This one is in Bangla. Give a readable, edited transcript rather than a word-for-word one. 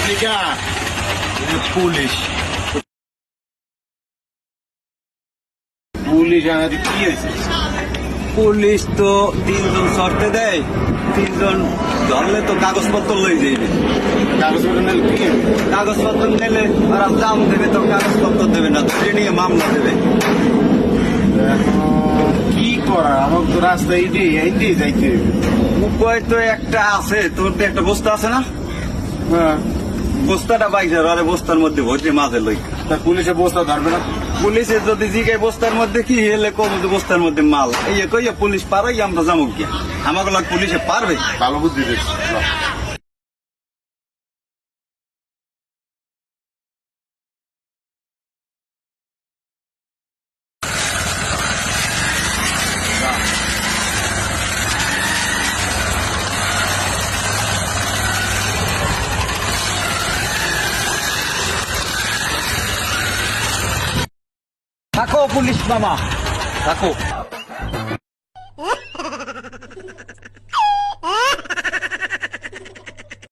লিগা পুলিশ পুলিশ আমাদের কি হয়েছে? পুলিশ তো 3 জন শর্তে দেয়, 3 জন ধরলে তো কাগজপত্র লই যাইবে। কাগজপত্র নিলে কি হবে? কাগজপত্র নিলে ওরা দাম দেবে, তো কাগজপত্র দেবে না, ধরে নিয়ে মামলা দেবে। কি করা? আমার তো রাস্তা এইটাই যাইতে হবে। উপায় তো একটা আছে, তোর তো একটা বস্তা আছে না, হ্যাঁ, বস্তাটা বাইজার আরে বস্তার মধ্যে ভরে মাঝে লই। তা পুলিশে বস্তা ধরবে না? পুলিশে যদি জিগায় বস্তার মধ্যে কি এলে কম, বস্তার মধ্যে মাল এই কইয়া পুলিশ পারাই আমরা যাবো গিয়া, আমাকে লাগ পুলিশে পারবে? ভালো বুদ্ধি দিস। থাকো পুলিশ মামা, থাকো।